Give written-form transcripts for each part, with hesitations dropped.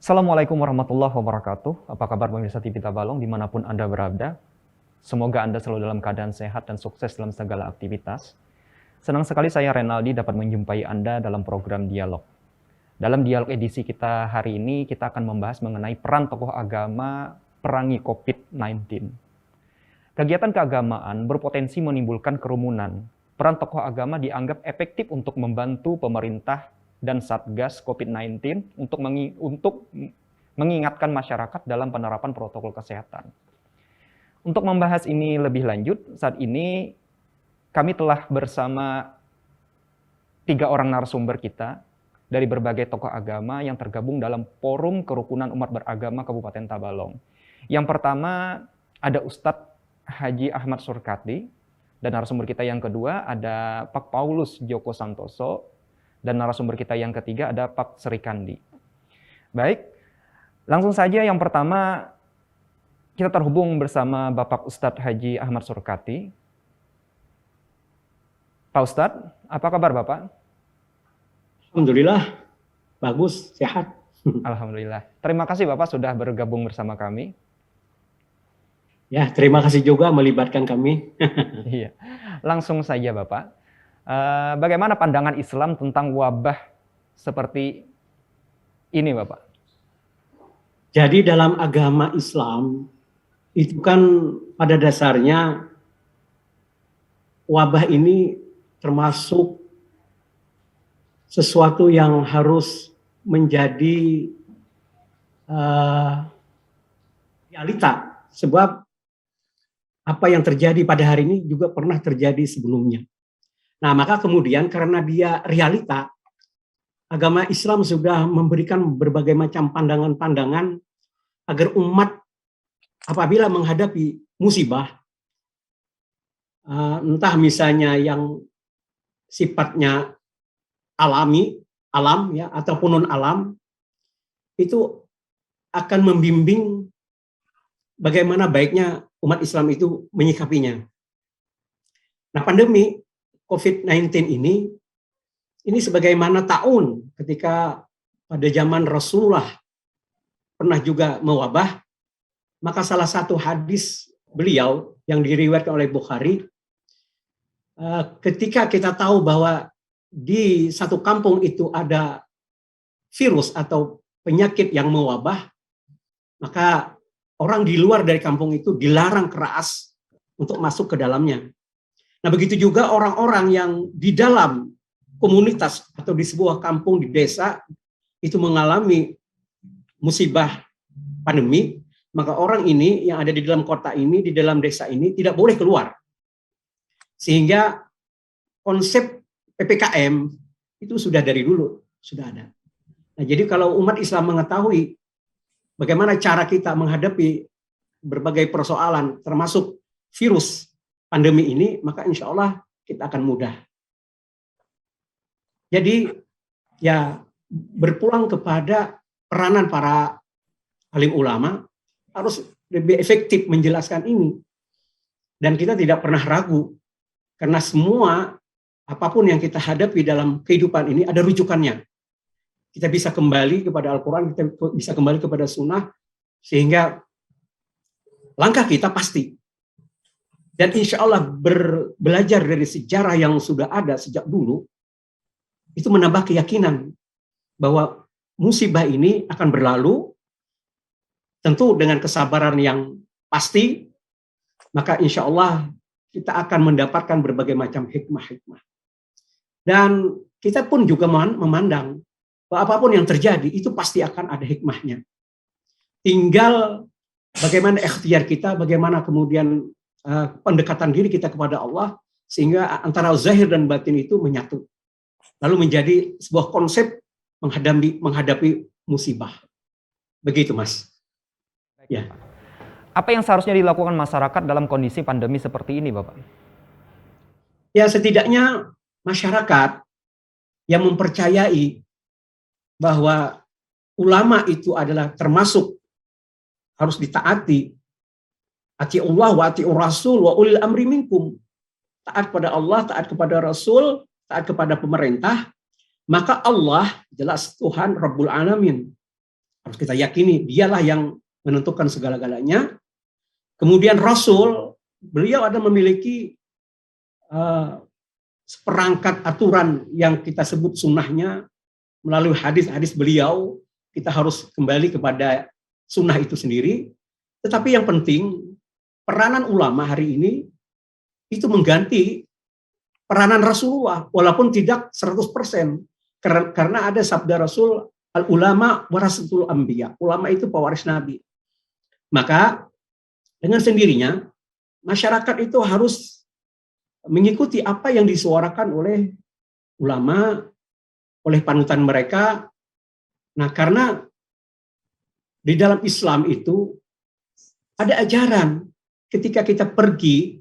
Assalamualaikum warahmatullahi wabarakatuh. Apa kabar pemirsa TV Tabalong dimanapun Anda berada? Semoga Anda selalu dalam keadaan sehat dan sukses dalam segala aktivitas. Senang sekali saya Renaldi dapat menjumpai Anda dalam program Dialog. Dalam dialog edisi kita hari ini, kita akan membahas mengenai peran tokoh agama perangi COVID-19. Kegiatan keagamaan berpotensi menimbulkan kerumunan. Peran tokoh agama dianggap efektif untuk membantu pemerintah dan Satgas COVID-19 untuk mengingatkan masyarakat dalam penerapan protokol kesehatan. Untuk membahas ini lebih lanjut, saat ini kami telah bersama 3 orang narasumber kita dari berbagai tokoh agama yang tergabung dalam Forum Kerukunan Umat Beragama Kabupaten Tabalong. Yang pertama ada Ustadz Haji Ahmad Surkati, dan narasumber kita yang kedua ada Pak Paulus Joko Santoso, dan narasumber kita yang ketiga ada Pak Serikandi. Baik, langsung saja yang pertama kita terhubung bersama Bapak Ustadz Haji Ahmad Surkati. Pak Ustadz, apa kabar Bapak? Alhamdulillah, bagus, sehat. Alhamdulillah. Terima kasih Bapak sudah bergabung bersama kami. Ya, terima kasih juga melibatkan kami. Iya, langsung saja Bapak. Bagaimana pandangan Islam tentang wabah seperti ini, Bapak? Jadi dalam agama Islam, itu kan pada dasarnya wabah ini termasuk sesuatu yang harus menjadi realita. Sebab apa yang terjadi pada hari ini juga pernah terjadi sebelumnya. Nah, maka kemudian karena dia realita, agama Islam sudah memberikan berbagai macam pandangan-pandangan agar umat apabila menghadapi musibah, entah misalnya yang sifatnya alam ya, ataupun non alam, itu akan membimbing bagaimana baiknya umat Islam itu menyikapinya. Nah, pandemi COVID-19 ini sebagaimana ta'un ketika pada zaman Rasulullah pernah juga mewabah, maka salah satu hadis beliau yang diriwayatkan oleh Bukhari, ketika kita tahu bahwa di satu kampung itu ada virus atau penyakit yang mewabah, maka orang di luar dari kampung itu dilarang keras untuk masuk ke dalamnya. Nah, begitu juga orang-orang yang di dalam komunitas atau di sebuah kampung di desa itu mengalami musibah pandemi, maka orang ini yang ada di dalam kota ini, di dalam desa ini tidak boleh keluar. Sehingga konsep PPKM itu sudah dari dulu, sudah ada. Nah, jadi kalau umat Islam mengetahui bagaimana cara kita menghadapi berbagai persoalan termasuk virus pandemi ini, maka insya Allah kita akan mudah. Jadi ya berpulang kepada peranan para alim ulama harus lebih efektif menjelaskan ini. Dan kita tidak pernah ragu, karena semua apapun yang kita hadapi dalam kehidupan ini ada rujukannya. Kita bisa kembali kepada Al-Quran, kita bisa kembali kepada Sunnah, sehingga langkah kita pasti. Dan insya Allah belajar dari sejarah yang sudah ada sejak dulu, itu menambah keyakinan bahwa musibah ini akan berlalu, tentu dengan kesabaran yang pasti, maka insya Allah kita akan mendapatkan berbagai macam hikmah-hikmah. Dan kita pun juga memandang bahwa apapun yang terjadi, itu pasti akan ada hikmahnya. Tinggal bagaimana ikhtiar kita, bagaimana kemudian pendekatan diri kita kepada Allah, sehingga antara zahir dan batin itu menyatu. Lalu menjadi sebuah konsep menghadapi musibah. Begitu, Mas. Ya. Apa yang seharusnya dilakukan masyarakat dalam kondisi pandemi seperti ini, Bapak? Ya, setidaknya masyarakat yang mempercayai bahwa ulama itu adalah termasuk harus ditaati. Ati Allah wa ati Rasul wa ulil amri minkum. Taat kepada Allah, taat kepada Rasul, taat kepada pemerintah. Maka Allah jelas Tuhan Rabbul Alamin. Harus kita yakini dialah yang menentukan segala-galanya. Kemudian Rasul, beliau ada memiliki seperangkat aturan yang kita sebut sunnahnya. Melalui hadis-hadis beliau, kita harus kembali kepada sunnah itu sendiri. Tetapi yang penting, peranan ulama hari ini itu mengganti peranan Rasulullah, walaupun tidak 100%. Karena ada sabda Rasul, al-ulama warasatul anbiya. Ulama itu pewaris Nabi. Maka dengan sendirinya, masyarakat itu harus mengikuti apa yang disuarakan oleh ulama, oleh panutan mereka. Nah, karena di dalam Islam itu ada ajaran ketika kita pergi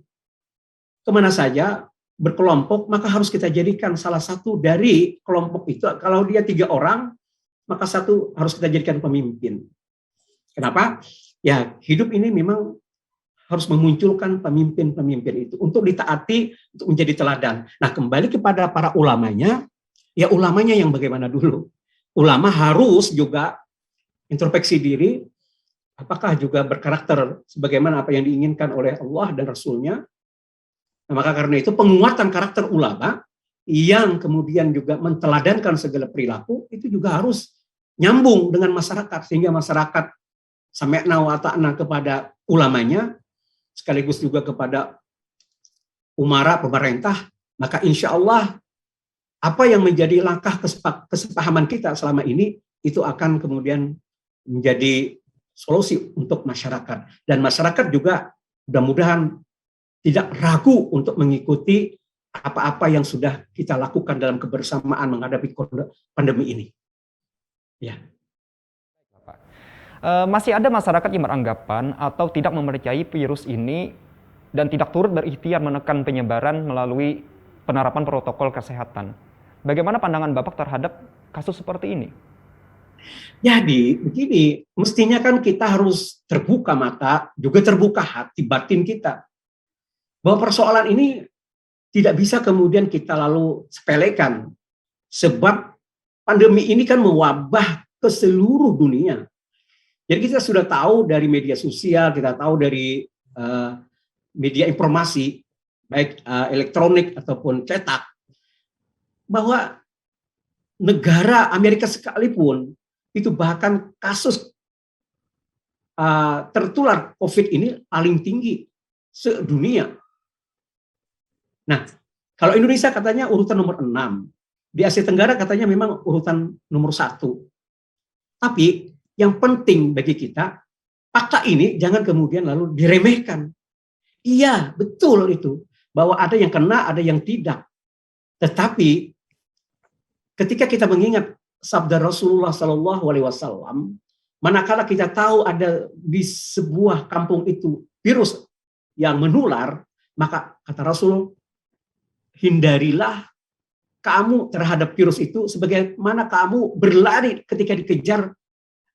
kemana saja berkelompok, maka harus kita jadikan salah satu dari kelompok itu. Kalau dia 3 orang, maka satu harus kita jadikan pemimpin. Kenapa? Ya, hidup ini memang harus memunculkan pemimpin-pemimpin itu untuk ditaati, untuk menjadi teladan. Nah, kembali kepada para ulamanya, ya ulamanya yang bagaimana dulu. Ulama harus juga introspeksi diri, apakah juga berkarakter sebagaimana apa yang diinginkan oleh Allah dan Rasulnya. Nah, maka karena itu penguatan karakter ulama yang kemudian juga menteladankan segala perilaku, itu juga harus nyambung dengan masyarakat, sehingga masyarakat sami'na wa ta'na kepada ulamanya, sekaligus juga kepada umara pemerintah, maka insya Allah apa yang menjadi langkah kesepahaman kita selama ini itu akan kemudian menjadi solusi untuk masyarakat. Dan masyarakat juga mudah-mudahan tidak ragu untuk mengikuti apa-apa yang sudah kita lakukan dalam kebersamaan menghadapi pandemi ini. Ya. Masih ada masyarakat yang beranggapan atau tidak mempercayai virus ini dan tidak turut berikhtiar menekan penyebaran melalui penerapan protokol kesehatan. Bagaimana pandangan Bapak terhadap kasus seperti ini? Jadi begini, mestinya kan kita harus terbuka mata, juga terbuka hati batin kita. Bahwa persoalan ini tidak bisa kemudian kita lalu sepelekan. Sebab pandemi ini kan mewabah ke seluruh dunia. Jadi kita sudah tahu dari media sosial, kita tahu dari media informasi, baik elektronik ataupun cetak, bahwa negara Amerika sekalipun itu bahkan kasus tertular COVID ini paling tinggi sedunia. Nah, kalau Indonesia katanya urutan nomor 6, di Asia Tenggara katanya memang urutan nomor 1. Tapi yang penting bagi kita, fakta ini jangan kemudian lalu diremehkan. Iya, betul itu, bahwa ada yang kena, ada yang tidak. Tetapi ketika kita mengingat sabda Rasulullah SAW, manakala kita tahu ada di sebuah kampung itu virus yang menular, maka kata Rasul, hindarilah kamu terhadap virus itu sebagaimana kamu berlari ketika dikejar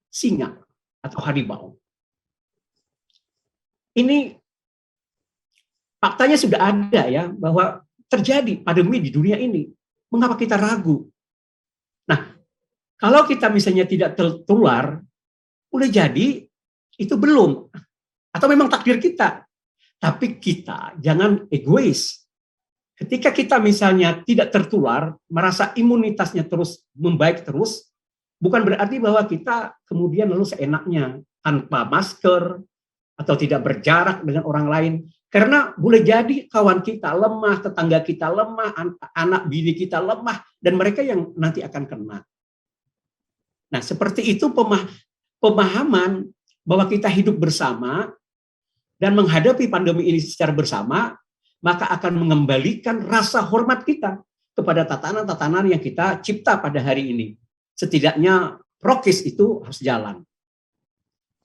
singa atau harimau. Ini faktanya sudah ada ya, bahwa terjadi pandemi di dunia ini. Mengapa kita ragu? Nah, kalau kita misalnya tidak tertular, boleh jadi itu belum. Atau memang takdir kita. Tapi kita jangan egois. Ketika kita misalnya tidak tertular, merasa imunitasnya terus membaik terus, bukan berarti bahwa kita kemudian lalu seenaknya tanpa masker atau tidak berjarak dengan orang lain. Karena boleh jadi kawan kita lemah, tetangga kita lemah, anak bini kita lemah, dan mereka yang nanti akan kena. Nah, seperti itu pemahaman bahwa kita hidup bersama dan menghadapi pandemi ini secara bersama, maka akan mengembalikan rasa hormat kita kepada tatanan-tatanan yang kita cipta pada hari ini. Setidaknya prokes itu harus jalan.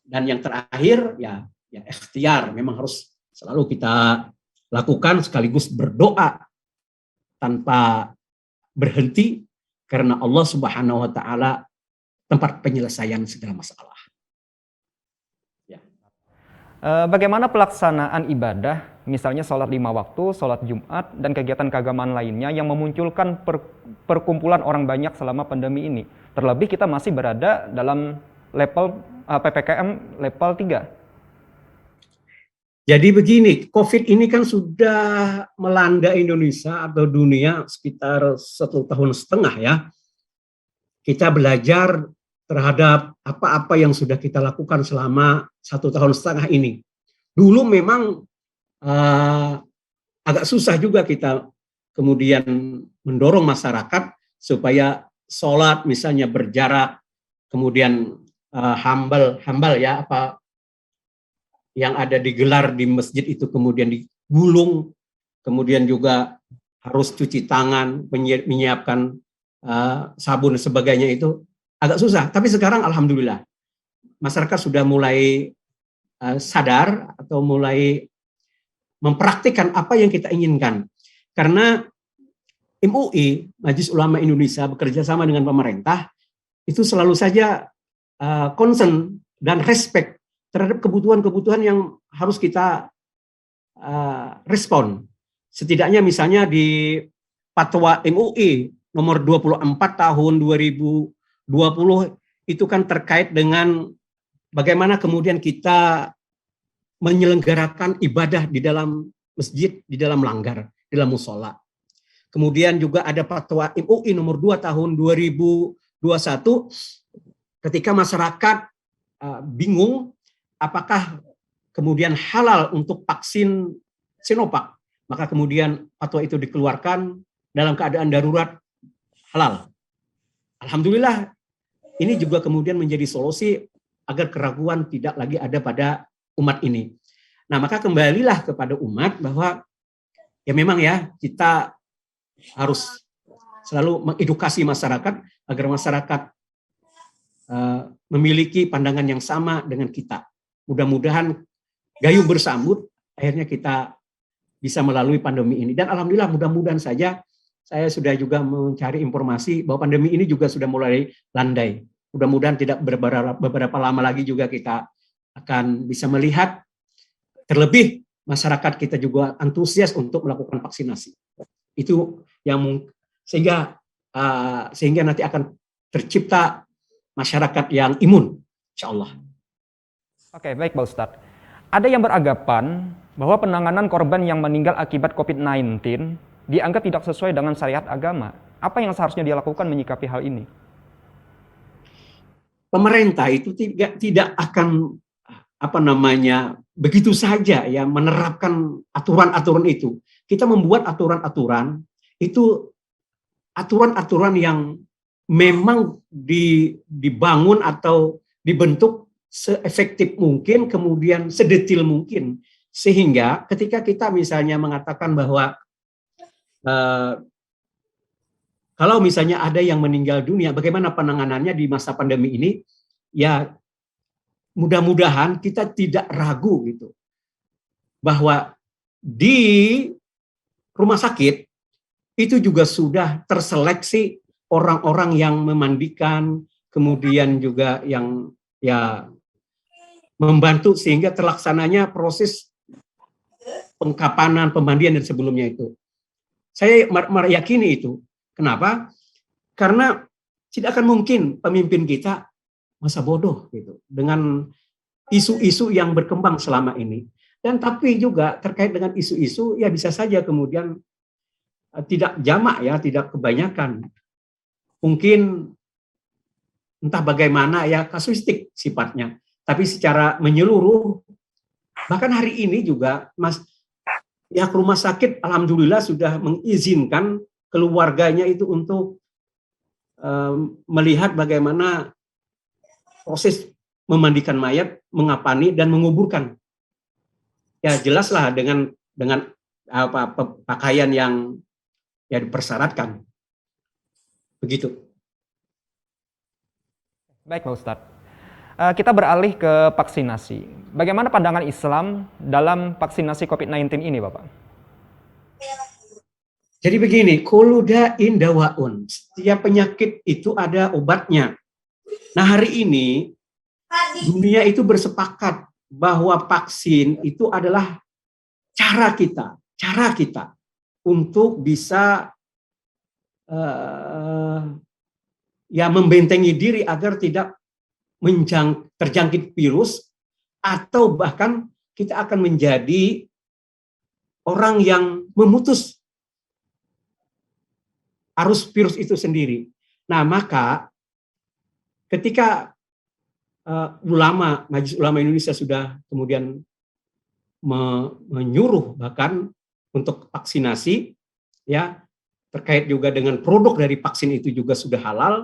Dan yang terakhir, ya ikhtiar memang harus selalu kita lakukan, sekaligus berdoa tanpa berhenti, karena Allah Subhanahu wa Ta'ala tempat penyelesaian segala masalah. Ya. Bagaimana pelaksanaan ibadah, misalnya sholat 5 waktu, sholat Jumat, dan kegiatan keagamaan lainnya yang memunculkan perkumpulan orang banyak selama pandemi ini? Terlebih kita masih berada dalam level PPKM level 3. Jadi begini, COVID ini kan sudah melanda Indonesia atau dunia sekitar 1,5 tahun ya. Kita belajar terhadap apa-apa yang sudah kita lakukan selama 1,5 tahun ini. Dulu memang agak susah juga kita kemudian mendorong masyarakat supaya sholat misalnya berjarak, kemudian hambal ya, apa yang ada digelar di masjid itu kemudian digulung, kemudian juga harus cuci tangan, menyiapkan sabun dan sebagainya, itu agak susah. Tapi sekarang alhamdulillah masyarakat sudah mulai sadar atau mulai mempraktikkan apa yang kita inginkan. Karena MUI, Majelis Ulama Indonesia, bekerja sama dengan pemerintah, itu selalu saja concern dan respect terhadap kebutuhan-kebutuhan yang harus kita respon. Setidaknya misalnya di Fatwa MUI nomor 24 tahun 2020 itu kan terkait dengan bagaimana kemudian kita menyelenggarakan ibadah di dalam masjid, di dalam langgar, di dalam musola. Kemudian juga ada Fatwa MUI nomor 2 tahun 2021 ketika masyarakat bingung apakah kemudian halal untuk vaksin Sinovac, maka kemudian fatwa itu dikeluarkan dalam keadaan darurat halal. Alhamdulillah, ini juga kemudian menjadi solusi agar keraguan tidak lagi ada pada umat ini. Nah, maka kembalilah kepada umat bahwa ya memang ya kita harus selalu mengedukasi masyarakat agar masyarakat memiliki pandangan yang sama dengan kita. Mudah-mudahan gayung bersambut, akhirnya kita bisa melalui pandemi ini. Dan alhamdulillah mudah-mudahan saja, saya sudah juga mencari informasi bahwa pandemi ini juga sudah mulai landai. Mudah-mudahan tidak beberapa lama lagi juga kita akan bisa melihat, terlebih masyarakat kita juga antusias untuk melakukan vaksinasi. Itu yang sehingga nanti akan tercipta masyarakat yang imun, insya Allah. Oke, baik Pak Ustadz. Ada yang beranggapan bahwa penanganan korban yang meninggal akibat COVID-19 dianggap tidak sesuai dengan syariat agama. Apa yang seharusnya dia lakukan menyikapi hal ini? Pemerintah itu tidak akan begitu saja ya menerapkan aturan-aturan itu. Kita membuat aturan-aturan itu, aturan-aturan yang memang dibangun atau dibentuk seefektif mungkin, kemudian sedetil mungkin, sehingga ketika kita misalnya mengatakan bahwa kalau misalnya ada yang meninggal dunia, bagaimana penanganannya di masa pandemi ini, ya mudah-mudahan kita tidak ragu gitu bahwa di rumah sakit itu juga sudah terseleksi orang-orang yang memandikan, kemudian juga yang ya membantu sehingga terlaksananya proses pengkapanan, pemandian dan sebelumnya itu. Saya meyakini itu. Kenapa? Karena tidak akan mungkin pemimpin kita masa bodoh gitu dengan isu-isu yang berkembang selama ini. Dan tapi juga terkait dengan isu-isu ya bisa saja kemudian tidak jamak ya, tidak kebanyakan. Mungkin entah bagaimana ya kasuistik sifatnya. Tapi secara menyeluruh, bahkan hari ini juga pihak rumah sakit alhamdulillah sudah mengizinkan keluarganya itu untuk melihat bagaimana proses memandikan mayat, mengapani dan menguburkan. Ya jelaslah dengan pakaian yang ya dipersyaratkan. Begitu. Baik Pak Ustadz. Kita beralih ke vaksinasi. Bagaimana pandangan Islam dalam vaksinasi COVID-19 ini, Bapak? Jadi begini, kullu da'in dawaun. Setiap penyakit itu ada obatnya. Nah, hari ini dunia itu bersepakat bahwa vaksin itu adalah cara kita untuk bisa ya membentengi diri agar tidak terjangkit virus, atau bahkan kita akan menjadi orang yang memutus arus virus itu sendiri. Nah, maka ketika Majelis Ulama Indonesia sudah kemudian menyuruh bahkan untuk vaksinasi, ya, terkait juga dengan produk dari vaksin itu juga sudah halal,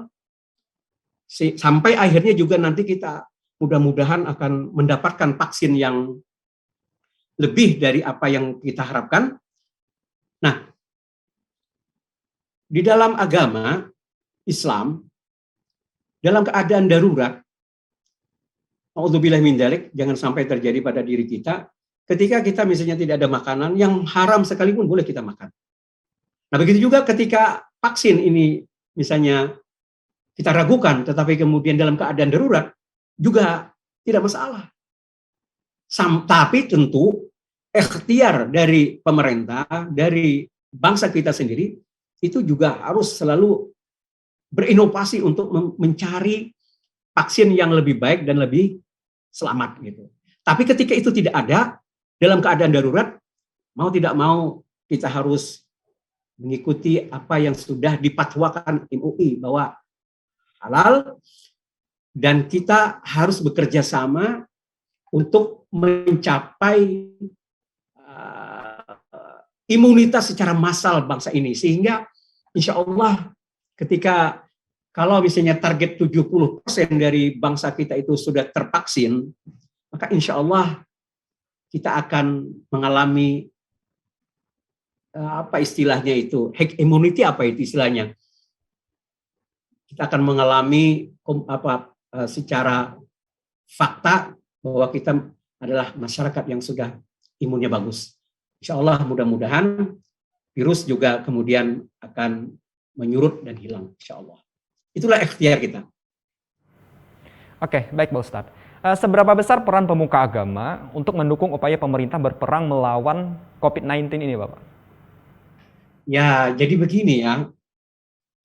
sampai akhirnya juga nanti kita mudah-mudahan akan mendapatkan vaksin yang lebih dari apa yang kita harapkan. Nah, di dalam agama Islam, dalam keadaan darurat, a'udzubillahi min dzalik, jangan sampai terjadi pada diri kita, ketika kita misalnya tidak ada makanan yang haram sekalipun boleh kita makan. Nah, begitu juga ketika vaksin ini misalnya kita ragukan, tetapi kemudian dalam keadaan darurat juga tidak masalah. Tapi tentu ikhtiar dari pemerintah, dari bangsa kita sendiri, itu juga harus selalu berinovasi untuk mencari vaksin yang lebih baik dan lebih selamat gitu. Tapi ketika itu tidak ada, dalam keadaan darurat, mau tidak mau kita harus mengikuti apa yang sudah dipatwakan MUI bahwa halal, dan kita harus bekerja sama untuk mencapai imunitas secara massal bangsa ini, sehingga insya Allah ketika kalau misalnya target 70% dari bangsa kita itu sudah tervaksin, maka insya Allah kita akan mengalami apa istilahnya itu, herd immunity, apa itu istilahnya, kita akan mengalami secara fakta bahwa kita adalah masyarakat yang sudah imunnya bagus. Insya Allah mudah-mudahan virus juga kemudian akan menyurut dan hilang, insya Allah. Itulah ikhtiar kita. Oke, baik Pak Ustadz. Seberapa besar peran pemuka agama untuk mendukung upaya pemerintah berperang melawan COVID-19 ini, Bapak? Ya, jadi begini ya.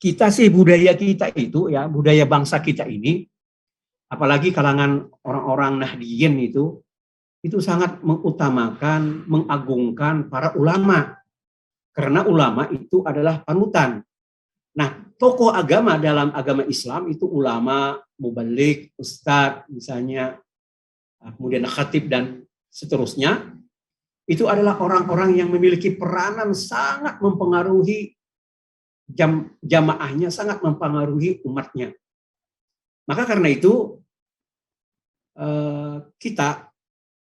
Kita sih, budaya kita itu ya, budaya bangsa kita ini, apalagi kalangan orang-orang Nahdliyin itu sangat mengutamakan, mengagungkan para ulama. Karena ulama itu adalah panutan. Nah, tokoh agama dalam agama Islam itu ulama, mubalik, ustadz, misalnya, kemudian khatib dan seterusnya, itu adalah orang-orang yang memiliki peranan sangat mempengaruhi jamaahnya, sangat mempengaruhi umatnya. Maka karena itu, kita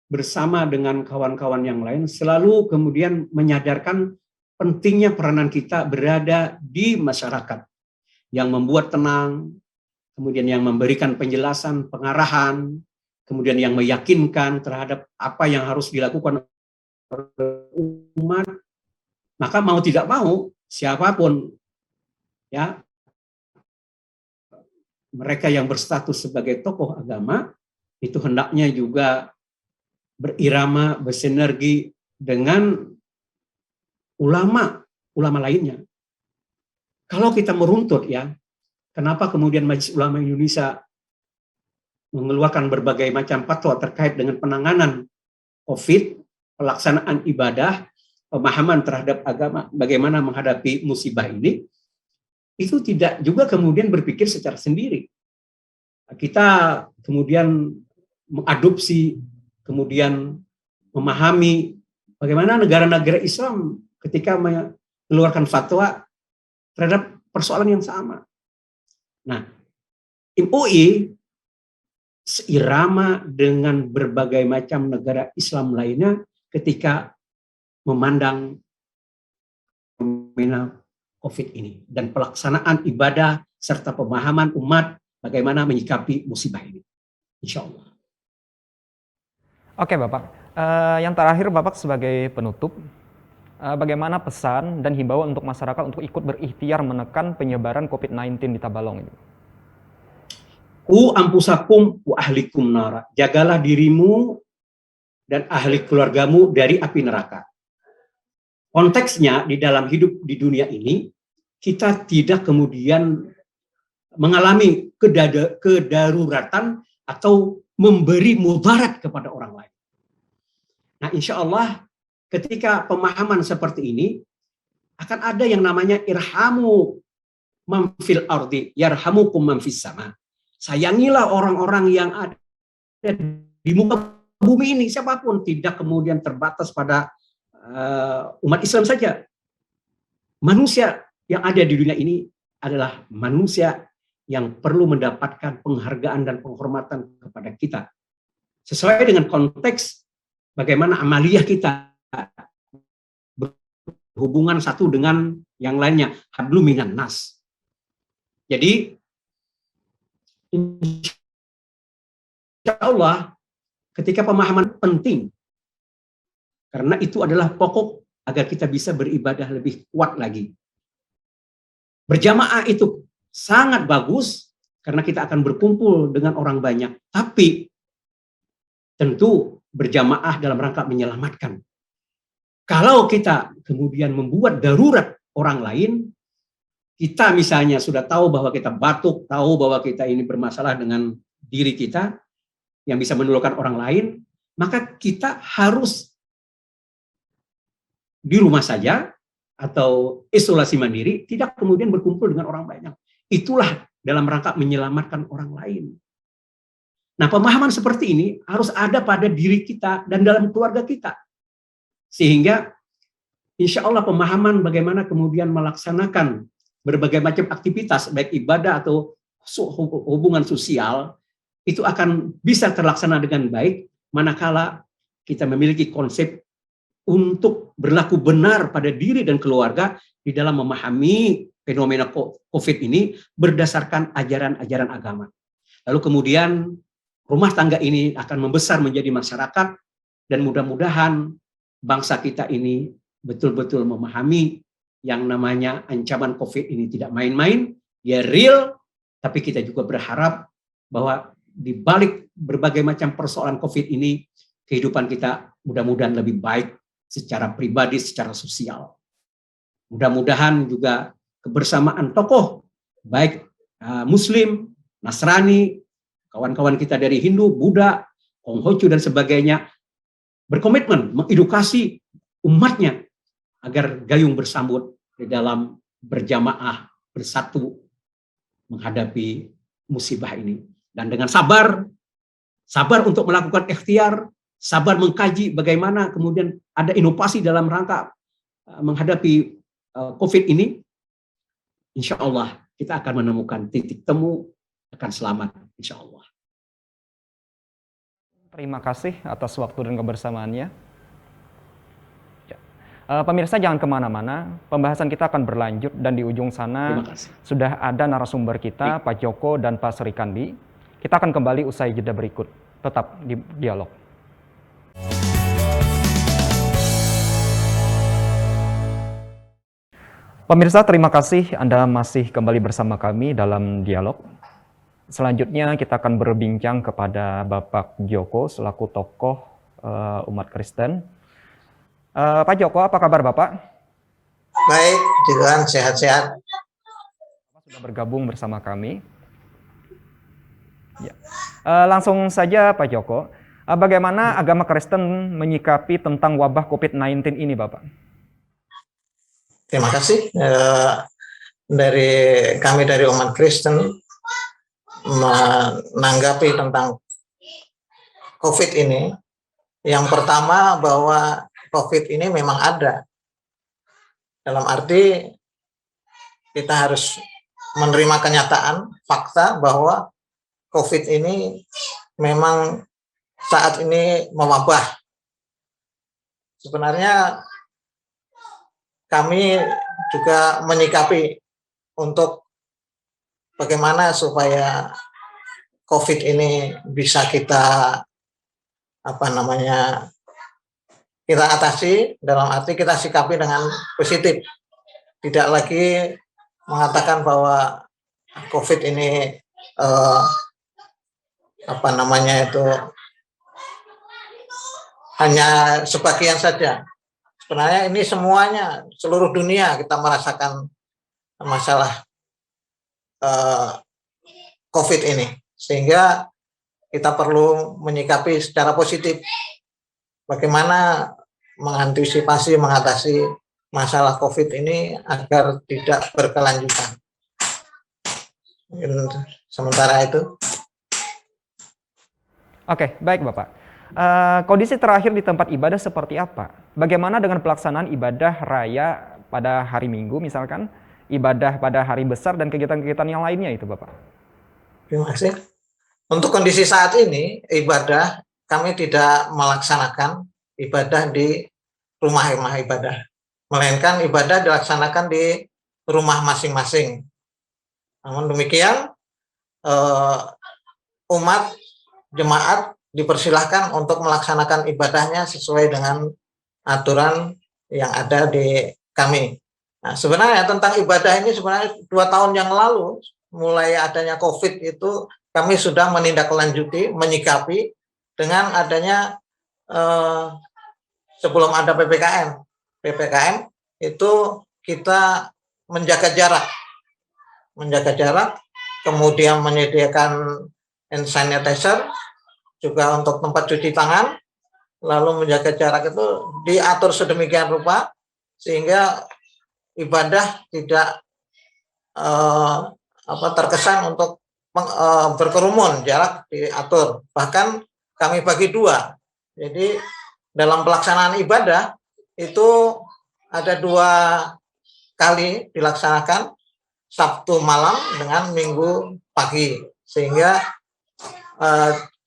bersama dengan kawan-kawan yang lain selalu kemudian menyadarkan pentingnya peranan kita berada di masyarakat, yang membuat tenang, kemudian yang memberikan penjelasan, pengarahan, kemudian yang meyakinkan terhadap apa yang harus dilakukan oleh umat. Maka mau tidak mau, siapapun ya, mereka yang berstatus sebagai tokoh agama itu hendaknya juga berirama, bersinergi dengan ulama lainnya. Kalau kita meruntut ya, kenapa kemudian Majelis Ulama Indonesia mengeluarkan berbagai macam fatwa terkait dengan penanganan COVID, pelaksanaan ibadah, pemahaman terhadap agama, bagaimana menghadapi musibah ini, itu tidak juga kemudian berpikir secara sendiri. Kita kemudian mengadopsi, kemudian memahami bagaimana negara-negara Islam ketika mengeluarkan fatwa terhadap persoalan yang sama. Nah, MUI seirama dengan berbagai macam negara Islam lainnya ketika memandang fenomena COVID ini dan pelaksanaan ibadah serta pemahaman umat bagaimana menyikapi musibah ini. Insya Allah. Oke Bapak, yang terakhir Bapak sebagai penutup, bagaimana pesan dan himbauan untuk masyarakat untuk ikut berikhtiar menekan penyebaran COVID-19 di Tabalong ini? Ku ampusakum wa ahlikum nara. Jagalah dirimu dan ahli keluargamu dari api neraka. Konteksnya di dalam hidup di dunia ini, kita tidak kemudian mengalami kedaruratan atau memberi mudarat kepada orang lain. Nah, insya Allah ketika pemahaman seperti ini akan ada yang namanya irhamu man fil ardi yarhamukum man fis sama. Sayangilah orang-orang yang ada di muka bumi ini, siapapun, tidak kemudian terbatas pada umat Islam saja. Manusia yang ada di dunia ini adalah manusia yang perlu mendapatkan penghargaan dan penghormatan kepada kita. Sesuai dengan konteks bagaimana amaliyah kita berhubungan satu dengan yang lainnya. Hablum minan nas. Jadi, insya Allah, ketika pemahaman penting, karena itu adalah pokok agar kita bisa beribadah lebih kuat lagi. Berjamaah itu sangat bagus, karena kita akan berkumpul dengan orang banyak. Tapi, tentu berjamaah dalam rangka menyelamatkan. Kalau kita kemudian membuat darurat orang lain, kita misalnya sudah tahu bahwa kita batuk, tahu bahwa kita ini bermasalah dengan diri kita, yang bisa menularkan orang lain, maka kita harus di rumah saja, atau isolasi mandiri, tidak kemudian berkumpul dengan orang banyak. Itulah dalam rangka menyelamatkan orang lain. Nah, pemahaman seperti ini harus ada pada diri kita dan dalam keluarga kita. Sehingga insya Allah pemahaman bagaimana kemudian melaksanakan berbagai macam aktivitas, baik ibadah atau hubungan sosial, itu akan bisa terlaksana dengan baik, manakala kita memiliki konsep untuk berlaku benar pada diri dan keluarga di dalam memahami fenomena COVID ini berdasarkan ajaran-ajaran agama. Lalu kemudian rumah tangga ini akan membesar menjadi masyarakat, dan mudah-mudahan bangsa kita ini betul-betul memahami yang namanya ancaman COVID ini tidak main-main, dia real, tapi kita juga berharap bahwa di balik berbagai macam persoalan COVID ini, kehidupan kita mudah-mudahan lebih baik secara pribadi, secara sosial. Mudah-mudahan juga kebersamaan tokoh, baik Muslim, Nasrani, kawan-kawan kita dari Hindu, Buddha, Konghucu, dan sebagainya, berkomitmen mengedukasi umatnya agar gayung bersambut di dalam berjamaah bersatu menghadapi musibah ini. Dan dengan sabar untuk melakukan ikhtiar, sabar mengkaji bagaimana kemudian ada inovasi dalam rangka menghadapi COVID ini, insya Allah kita akan menemukan titik temu, akan selamat insya Allah. Terima kasih atas waktu dan kebersamaannya. Pemirsa jangan kemana-mana, pembahasan kita akan berlanjut dan di ujung sana sudah ada narasumber kita, Pak Joko dan Pak Srikandi. Kita akan kembali usai jeda berikut. Tetap di dialog. Pemirsa, terima kasih Anda masih kembali bersama kami dalam dialog. Selanjutnya kita akan berbincang kepada Bapak Joko selaku tokoh umat Kristen. Pak Joko, apa kabar Bapak? Baik, Tuhan, sehat-sehat. Bapak sudah bergabung bersama kami. Ya. Langsung saja Pak Joko, bagaimana agama Kristen menyikapi tentang wabah COVID-19 ini Bapak? Terima kasih. Dari kami dari umat Kristen menanggapi tentang COVID ini, yang pertama bahwa COVID ini memang ada. Dalam arti kita harus menerima kenyataan, fakta bahwa COVID ini memang saat ini mewabah. Sebenarnya kami juga menyikapi untuk bagaimana supaya COVID ini bisa kita kita atasi, dalam arti kita sikapi dengan positif. Tidak lagi mengatakan bahwa COVID ini hanya sebagian saja. Sebenarnya ini semuanya, seluruh dunia kita merasakan masalah COVID ini. Sehingga kita perlu menyikapi secara positif bagaimana mengantisipasi, mengatasi masalah COVID ini agar tidak berkelanjutan. Sementara itu. Oke, baik Bapak. Kondisi terakhir di tempat ibadah seperti apa? Bagaimana dengan pelaksanaan ibadah raya pada hari Minggu misalkan, ibadah pada hari besar dan kegiatan-kegiatan yang lainnya itu Bapak? Terima kasih. Untuk kondisi saat ini, ibadah kami tidak melaksanakan ibadah di rumah-rumah ibadah, melainkan ibadah dilaksanakan di rumah masing-masing. Namun demikian, umat jemaat dipersilahkan untuk melaksanakan ibadahnya sesuai dengan aturan yang ada di kami. Nah, sebenarnya tentang ibadah ini sebenarnya 2 tahun yang lalu, mulai adanya COVID itu, kami sudah menindaklanjuti, menyikapi dengan adanya sebelum ada PPKM. PPKM itu kita menjaga jarak, kemudian menyediakan hand sanitizer, juga untuk tempat cuci tangan, lalu menjaga jarak itu diatur sedemikian rupa sehingga ibadah tidak terkesan untuk berkerumun, jarak diatur. Bahkan kami bagi 2. Jadi dalam pelaksanaan ibadah itu ada 2 kali dilaksanakan, Sabtu malam dengan Minggu pagi, sehingga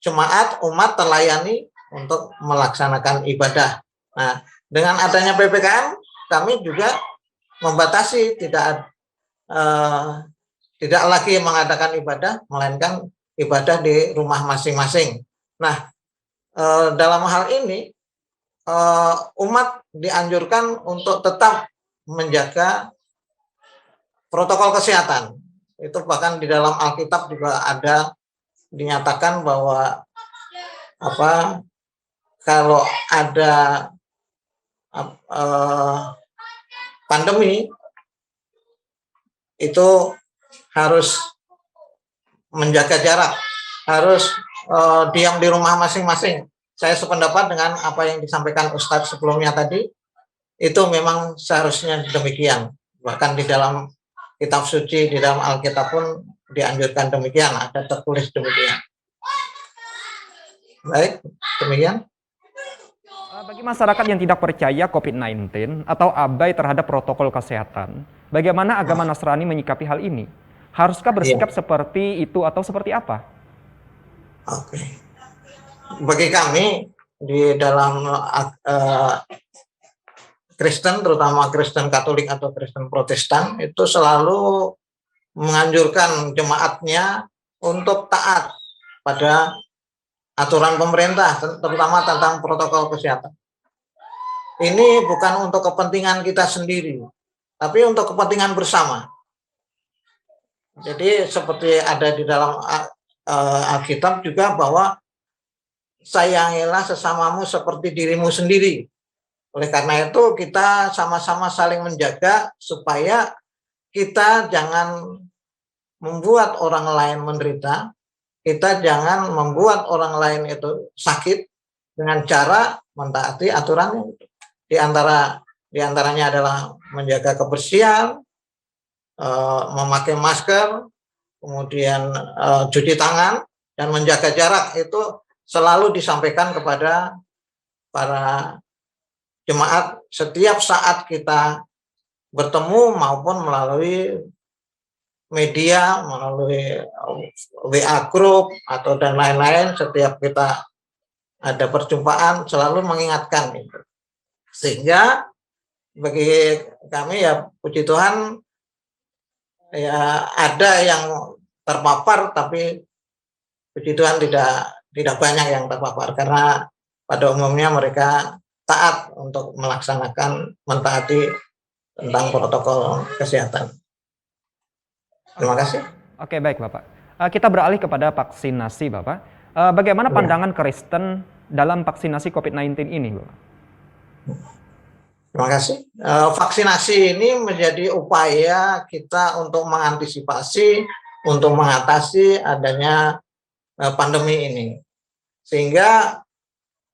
jemaat umat terlayani untuk melaksanakan ibadah. Nah, dengan adanya PPKM kami juga membatasi tidak lagi mengadakan ibadah, melainkan ibadah di rumah masing-masing. Nah, dalam hal ini umat dianjurkan untuk tetap menjaga protokol kesehatan. Itu bahkan di dalam Alkitab juga ada dinyatakan bahwa kalau ada pandemi itu harus menjaga jarak, harus diam di rumah masing-masing. Saya sependapat dengan apa yang disampaikan Ustadz sebelumnya tadi, itu memang seharusnya demikian. Bahkan di dalam kitab suci, di dalam Alkitab pun dianjurkan demikian, ada tertulis demikian. Baik, demikian. Bagi masyarakat yang tidak percaya COVID-19 atau abai terhadap protokol kesehatan, bagaimana agama Nasrani menyikapi hal ini? Haruskah bersikap seperti itu atau seperti apa? Oke. Bagi kami di dalam Kristen, terutama Kristen Katolik atau Kristen Protestan, itu selalu menganjurkan jemaatnya untuk taat pada aturan pemerintah, terutama tentang protokol kesehatan. Ini bukan untuk kepentingan kita sendiri, tapi untuk kepentingan bersama. Jadi seperti ada di dalam Alkitab juga bahwa sayangilah sesamamu seperti dirimu sendiri. Oleh karena itu kita sama-sama saling menjaga supaya kita jangan membuat orang lain menderita, kita jangan membuat orang lain itu sakit dengan cara mentaati aturannya. Di antaranya adalah menjaga kebersihan, memakai masker, kemudian cuci tangan, dan menjaga jarak itu selalu disampaikan kepada para jemaat setiap saat kita bertemu maupun melalui media, melalui WA group atau dan lain-lain. Setiap kita ada perjumpaan selalu mengingatkan itu. Sehingga bagi kami ya puji Tuhan ya ada yang terpapar, tapi puji Tuhan tidak banyak yang terpapar karena pada umumnya mereka taat untuk mentaati tentang protokol kesehatan. Terima kasih. Oke, baik Bapak. Kita beralih kepada vaksinasi Bapak. Bagaimana pandangan Kristen dalam vaksinasi COVID-19 ini Bapak? Terima kasih. Vaksinasi ini menjadi upaya kita untuk mengantisipasi, untuk mengatasi adanya pandemi ini. Sehingga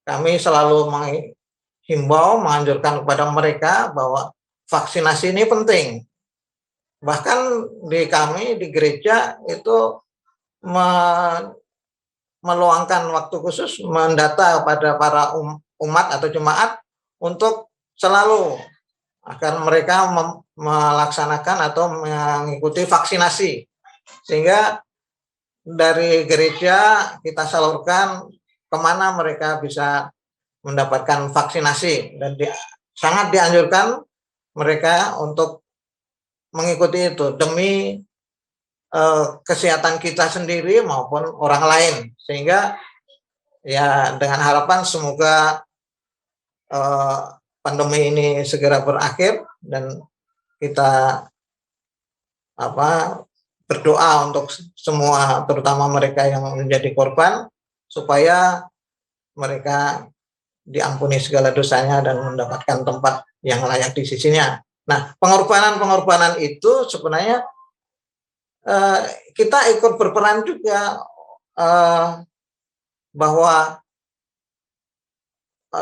kami selalu menghimbau, menganjurkan kepada mereka bahwa vaksinasi ini penting. Bahkan di kami di gereja itu meluangkan waktu khusus mendata kepada para umat atau jemaat untuk selalu agar mereka melaksanakan atau mengikuti vaksinasi. Sehingga dari gereja kita salurkan kemana mereka bisa mendapatkan vaksinasi, dan sangat dianjurkan mereka untuk mengikuti itu demi kesehatan kita sendiri maupun orang lain. Sehingga ya dengan harapan semoga pandemi ini segera berakhir dan kita berdoa untuk semua, terutama mereka yang menjadi korban, supaya mereka diampuni segala dosanya dan mendapatkan tempat yang layak di sisinya. Nah, pengorbanan itu sebenarnya kita ikut berperan juga bahwa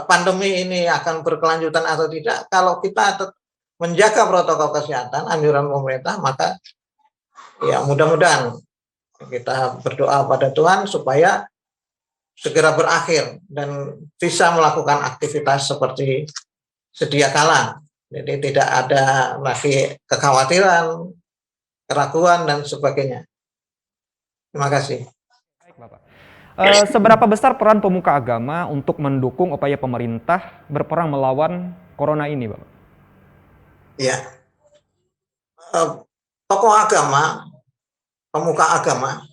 pandemi ini akan berkelanjutan atau tidak. Kalau kita menjaga protokol kesehatan, anjuran pemerintah, maka ya mudah-mudahan kita berdoa pada Tuhan supaya segera berakhir dan bisa melakukan aktivitas seperti sedia kala. Jadi tidak ada lagi kekhawatiran, keraguan, dan sebagainya. Terima kasih. Baik, Bapak. Seberapa besar peran pemuka agama untuk mendukung upaya pemerintah berperang melawan corona ini, Bapak? Ya, tokoh agama, pemuka agama,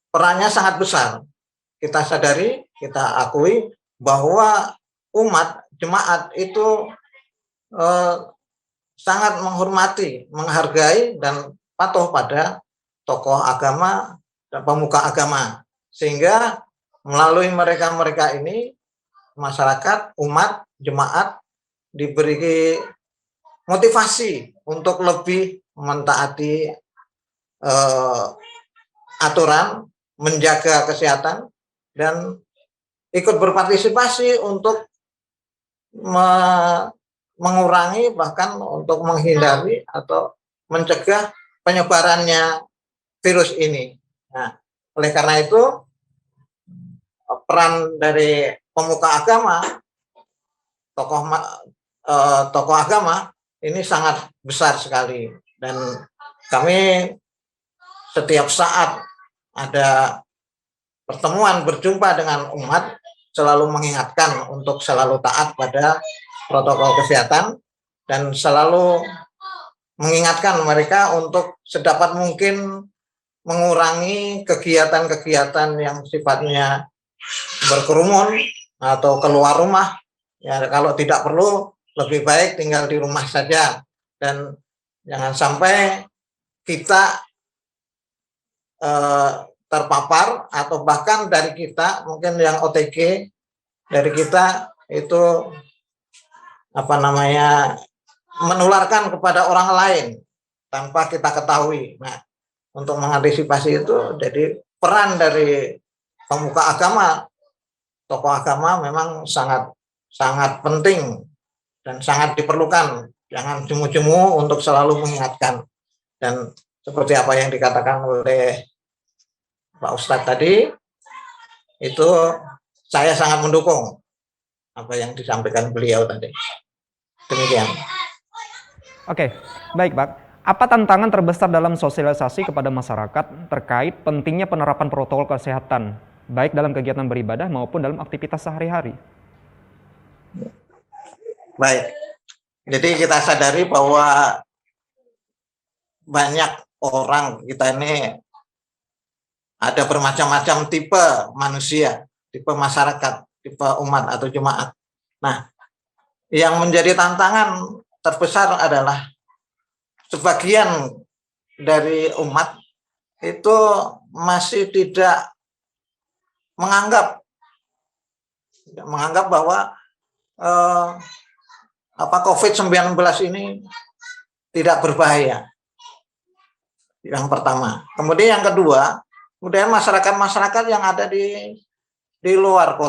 perannya sangat besar. Kita sadari, kita akui bahwa umat, jemaat itu sangat menghormati, menghargai, dan patuh pada tokoh agama dan pemuka agama. Sehingga melalui mereka-mereka ini, masyarakat, umat, jemaat diberi motivasi untuk lebih mentaati aturan, menjaga kesehatan, dan ikut berpartisipasi untuk mengurangi, bahkan untuk menghindari atau mencegah penyebarannya virus ini. Nah, oleh karena itu peran dari pemuka agama, tokoh agama ini sangat besar sekali, dan kami setiap saat ada pertemuan berjumpa dengan umat selalu mengingatkan untuk selalu taat pada protokol kesehatan dan selalu mengingatkan mereka untuk sedapat mungkin mengurangi kegiatan-kegiatan yang sifatnya berkerumun atau keluar rumah. Ya, kalau tidak perlu lebih baik tinggal di rumah saja, dan jangan sampai kita terpapar, atau bahkan dari kita mungkin yang OTG dari kita itu menularkan kepada orang lain tanpa kita ketahui. Nah, untuk mengantisipasi itu, jadi peran dari pemuka agama, tokoh agama memang sangat penting dan sangat diperlukan. Jangan jemu-jemu untuk selalu mengingatkan. Dan seperti apa yang dikatakan oleh Pak Ustadz tadi, itu saya sangat mendukung apa yang disampaikan beliau tadi. Demikian. Oke, baik Pak. Apa tantangan terbesar dalam sosialisasi kepada masyarakat terkait pentingnya penerapan protokol kesehatan, baik dalam kegiatan beribadah maupun dalam aktivitas sehari-hari? Baik, jadi kita sadari bahwa banyak orang kita ini ada bermacam-macam tipe manusia, tipe masyarakat, tipe umat atau jemaat. Nah, yang menjadi tantangan terbesar adalah sebagian dari umat itu masih tidak menganggap bahwa COVID-19 ini tidak berbahaya. Yang pertama. Kemudian yang kedua, Kemudian masyarakat-masyarakat yang ada di luar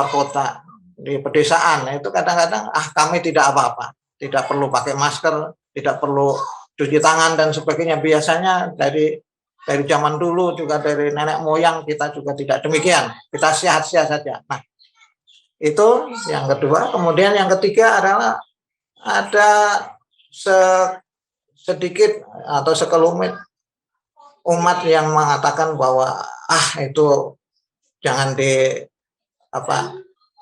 kota, di pedesaan, itu kadang-kadang kami tidak apa-apa, tidak perlu pakai masker, tidak perlu cuci tangan dan sebagainya. Biasanya dari zaman dulu juga dari nenek moyang kita juga tidak demikian, kita sehat-sehat saja. Nah, itu yang kedua. Kemudian yang ketiga adalah ada sedikit atau sekelumit umat yang mengatakan bahwa itu jangan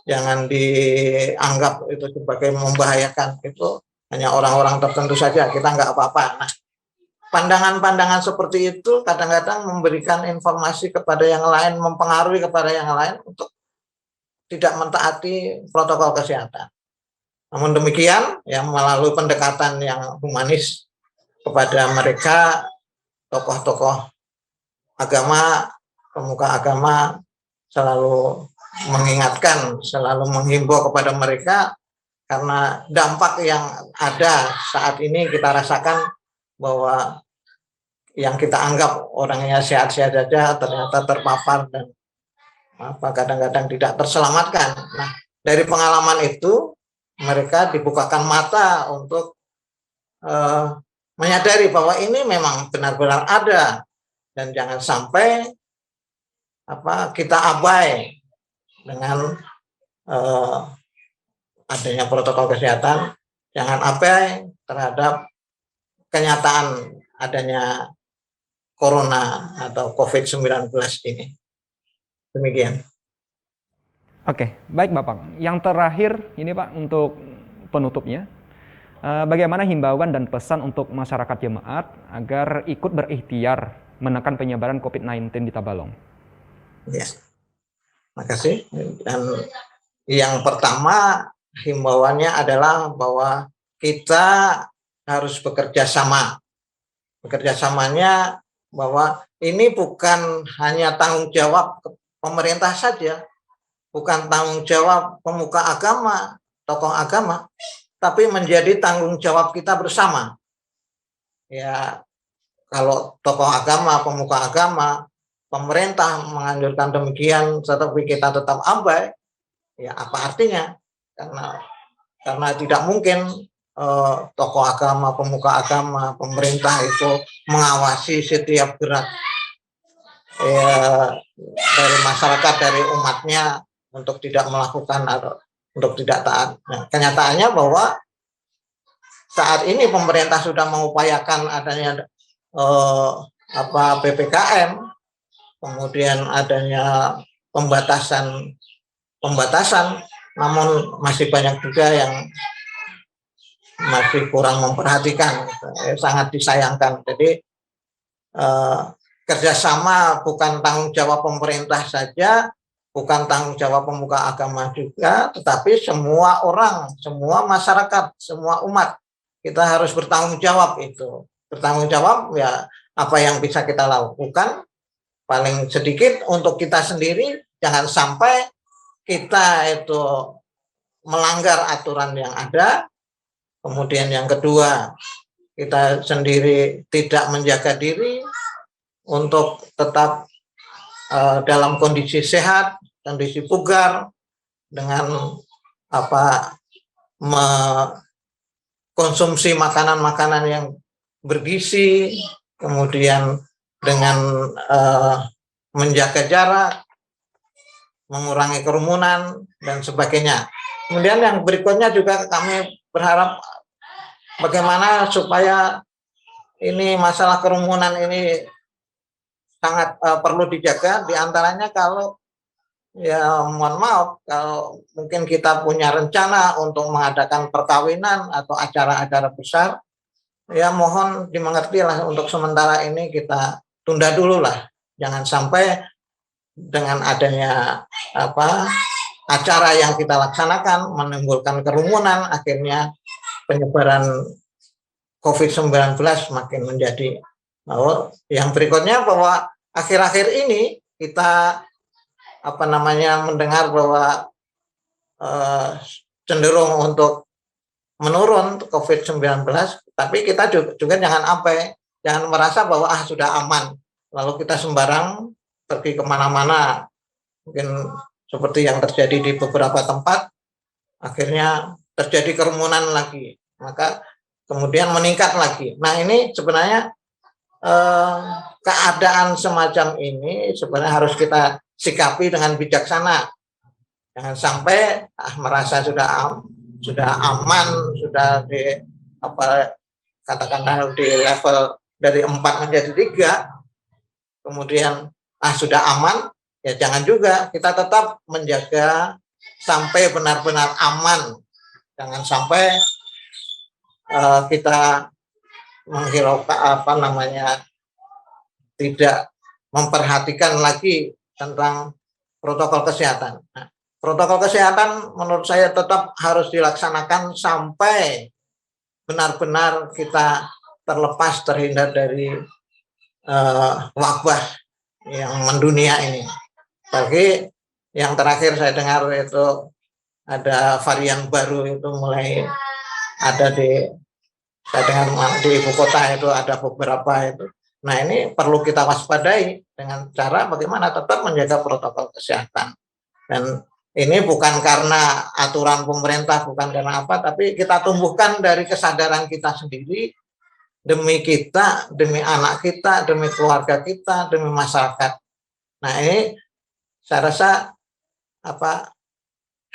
jangan dianggap itu sebagai membahayakan, itu hanya orang-orang tertentu saja, kita nggak apa-apa. Nah, pandangan-pandangan seperti itu kadang-kadang memberikan informasi kepada yang lain, mempengaruhi kepada yang lain untuk tidak mentaati protokol kesehatan. Namun demikian, ya melalui pendekatan yang humanis kepada mereka, tokoh-tokoh agama, pemuka agama, selalu mengingatkan, selalu menghimbau kepada mereka, karena dampak yang ada saat ini kita rasakan bahwa yang kita anggap orangnya sehat-sehat saja ternyata terpapar dan kadang-kadang tidak terselamatkan. Nah, dari pengalaman itu mereka dibukakan mata untuk menyadari bahwa ini memang benar-benar ada, dan jangan sampai kita abai dengan adanya protokol kesehatan, jangan abai terhadap kenyataan adanya corona atau COVID-19 ini. Demikian. Oke, baik Bapak. Yang terakhir ini Pak, untuk penutupnya, bagaimana himbauan dan pesan untuk masyarakat jemaat agar ikut berikhtiar menekan penyebaran COVID-19 di Tabalong? Ya, makasih. Dan yang pertama, himbauannya adalah bahwa kita harus bekerja sama. Bekerja samanya bahwa ini bukan hanya tanggung jawab pemerintah saja, bukan tanggung jawab pemuka agama, tokoh agama, tapi menjadi tanggung jawab kita bersama. Ya, kalau tokoh agama, pemuka agama, pemerintah menganjurkan demikian, tetapi kita tetap abai, ya apa artinya? Karena tidak mungkin tokoh agama, pemuka agama, pemerintah itu mengawasi setiap gerak dari masyarakat, dari umatnya untuk tidak melakukan atau untuk tidak taat. Nah, kenyataannya bahwa saat ini pemerintah sudah mengupayakan adanya PPKM, kemudian adanya pembatasan, namun masih banyak juga yang masih kurang memperhatikan, sangat disayangkan. Jadi kerjasama bukan tanggung jawab pemerintah saja, bukan tanggung jawab pemuka agama juga, tetapi semua orang, semua masyarakat, semua umat, kita harus bertanggung jawab itu. Bertanggung jawab ya apa yang bisa kita lakukan, paling sedikit untuk kita sendiri, jangan sampai kita itu melanggar aturan yang ada. Kemudian yang kedua, kita sendiri tidak menjaga diri untuk tetap dalam kondisi sehat, kondisi bugar, dengan mengkonsumsi makanan-makanan yang bergizi, kemudian dengan menjaga jarak, mengurangi kerumunan, dan sebagainya. Kemudian yang berikutnya juga kami berharap bagaimana supaya ini masalah kerumunan ini sangat perlu dijaga. Di antaranya kalau ya mohon maaf, kalau mungkin kita punya rencana untuk mengadakan perkawinan atau acara-acara besar, ya mohon dimengerti lah, untuk sementara ini kita tunda dulu lah. Jangan sampai dengan adanya acara yang kita laksanakan menimbulkan kerumunan, akhirnya penyebaran COVID-19 makin menjadi. Yang berikutnya bahwa akhir-akhir ini kita mendengar bahwa cenderung untuk menurun COVID-19, tapi kita juga jangan abai, jangan merasa bahwa sudah aman lalu kita sembarang pergi kemana-mana, mungkin seperti yang terjadi di beberapa tempat, akhirnya terjadi kerumunan lagi, maka kemudian meningkat lagi. Nah, ini sebenarnya keadaan semacam ini sebenarnya harus kita sikapi dengan bijaksana. Jangan sampai merasa sudah aman, sudah di katakanlah di level dari 4 menjadi 3, kemudian sudah aman, ya jangan juga, kita tetap menjaga sampai benar-benar aman. Jangan sampai kita menghiraukan tidak memperhatikan lagi tentang protokol kesehatan. Nah, protokol kesehatan menurut saya tetap harus dilaksanakan sampai benar-benar kita terhindar dari wabah yang mendunia ini. Bagi yang terakhir saya dengar itu ada varian baru itu mulai ada saya dengar di ibu kota itu ada beberapa itu. Nah, ini perlu kita waspadai dengan cara bagaimana tetap menjaga protokol kesehatan. Dan ini bukan karena aturan pemerintah, bukan karena apa, tapi kita tumbuhkan dari kesadaran kita sendiri, demi kita, demi anak kita, demi keluarga kita, demi masyarakat. Nah, ini saya rasa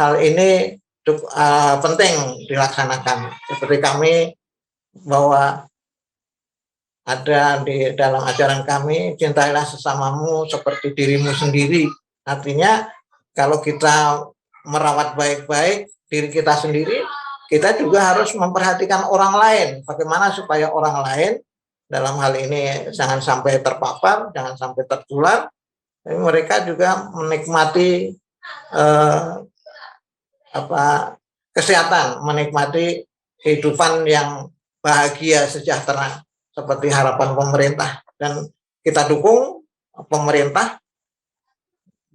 hal ini penting dilaksanakan. Seperti kami bahwa ada di dalam ajaran kami, cintailah sesamamu seperti dirimu sendiri. Artinya kalau kita merawat baik-baik diri kita sendiri, kita juga harus memperhatikan orang lain. Bagaimana supaya orang lain dalam hal ini jangan sampai terpapar, jangan sampai tertular, tapi mereka juga menikmati kesehatan, menikmati kehidupan yang bahagia, sejahtera, seperti harapan pemerintah. Dan kita dukung pemerintah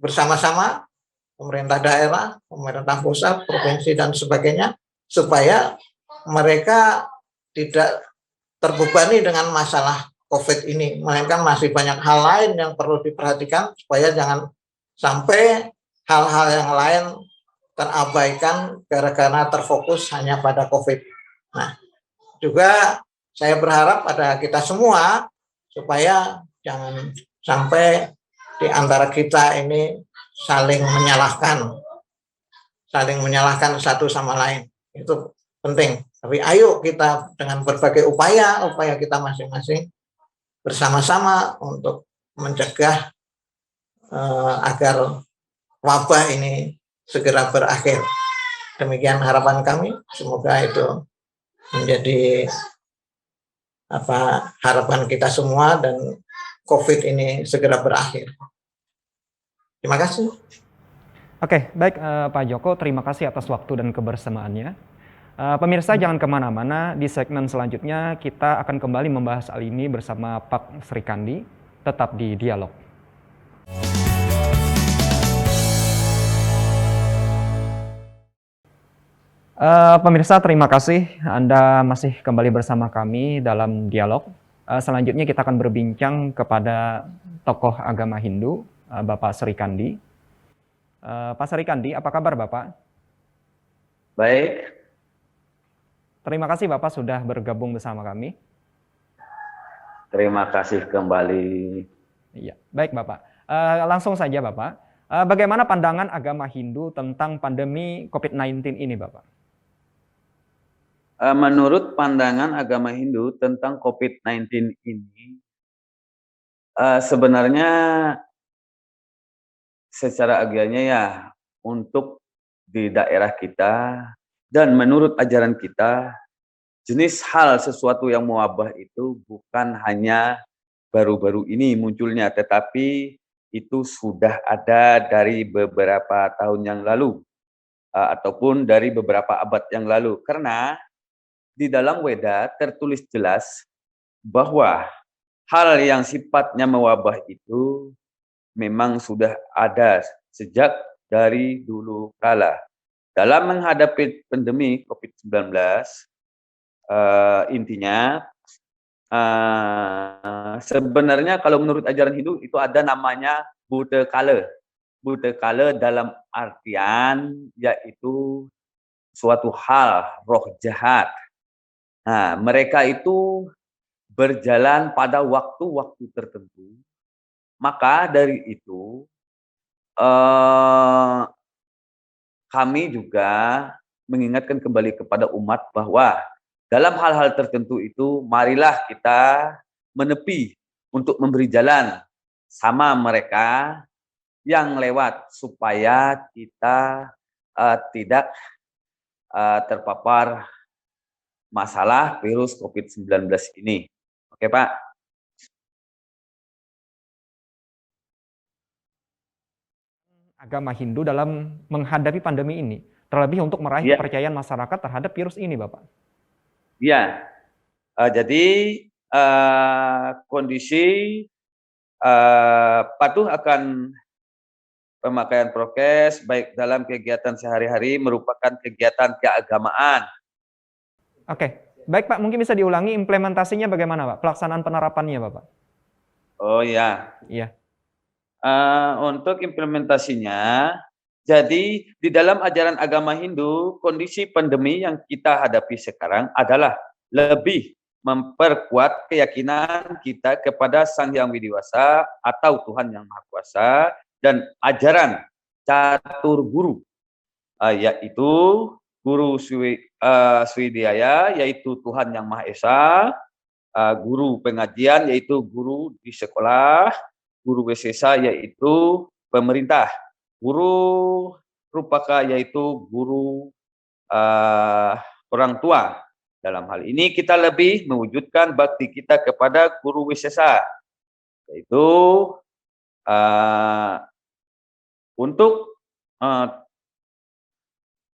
bersama-sama, pemerintah daerah, pemerintah pusat, provinsi, dan sebagainya, supaya mereka tidak terbebani dengan masalah COVID ini, melainkan masih banyak hal lain yang perlu diperhatikan, supaya jangan sampai hal-hal yang lain terabaikan gara-gara terfokus hanya pada COVID. Nah, juga saya berharap pada kita semua supaya jangan sampai di antara kita ini saling menyalahkan satu sama lain. Itu penting. Tapi ayo kita dengan berbagai upaya kita masing-masing bersama-sama untuk mencegah agar wabah ini segera berakhir. Demikian harapan kami. Semoga itu menjadi harapan kita semua dan COVID ini segera berakhir. Terima kasih. Oke, baik Pak Joko, terima kasih atas waktu dan kebersamaannya. Pemirsa jangan kemana-mana, di segmen selanjutnya kita akan kembali membahas hal ini bersama Pak Sri Kandi, tetap di Dialog. Pemirsa, terima kasih Anda masih kembali bersama kami dalam Dialog. Selanjutnya kita akan berbincang kepada tokoh agama Hindu, Bapak Sri Kandi. Pak Sri Kandi, apa kabar Bapak? Baik. Terima kasih Bapak sudah bergabung bersama kami. Terima kasih kembali. Iya, baik Bapak. Langsung saja Bapak, bagaimana pandangan agama Hindu tentang pandemi COVID-19 ini Bapak? Menurut pandangan agama Hindu tentang COVID-19 ini, sebenarnya secara agamanya ya untuk di daerah kita dan menurut ajaran kita, jenis hal sesuatu yang mewabah itu bukan hanya baru-baru ini munculnya, tetapi itu sudah ada dari beberapa tahun yang lalu ataupun dari beberapa abad yang lalu. Karena di dalam Weda tertulis jelas bahwa hal yang sifatnya mewabah itu memang sudah ada sejak dari dulu kala. Dalam menghadapi pandemi COVID-19, intinya sebenarnya kalau menurut ajaran Hindu itu ada namanya buta kala. Buta kala dalam artian yaitu suatu hal, roh jahat. Nah, mereka itu berjalan pada waktu-waktu tertentu. Maka dari itu, kami juga mengingatkan kembali kepada umat bahwa dalam hal-hal tertentu itu, marilah kita menepi untuk memberi jalan sama mereka yang lewat supaya kita tidak terpapar masalah virus COVID-19 ini. Oke, Pak? Agama Hindu dalam menghadapi pandemi ini, terlebih untuk meraih Iya. kepercayaan masyarakat terhadap virus ini, Bapak. Iya. Jadi kondisi patuh akan pemakaian prokes baik dalam kegiatan sehari-hari merupakan kegiatan keagamaan. Oke, baik Pak, mungkin bisa diulangi implementasinya bagaimana Pak? Pelaksanaan penerapannya Bapak? Oh ya. Iya. Untuk implementasinya, jadi di dalam ajaran agama Hindu, kondisi pandemi yang kita hadapi sekarang adalah lebih memperkuat keyakinan kita kepada Sang Hyang Widiwasa atau Tuhan Yang Maha Kuasa dan ajaran catur guru, yaitu guru Sriwijaya, yaitu Tuhan Yang Maha Esa, guru pengajian, yaitu guru di sekolah, guru Wesesa, yaitu pemerintah, guru Rupaka, yaitu guru orang tua. Dalam hal ini kita lebih mewujudkan bakti kita kepada guru Wisesa, yaitu untuk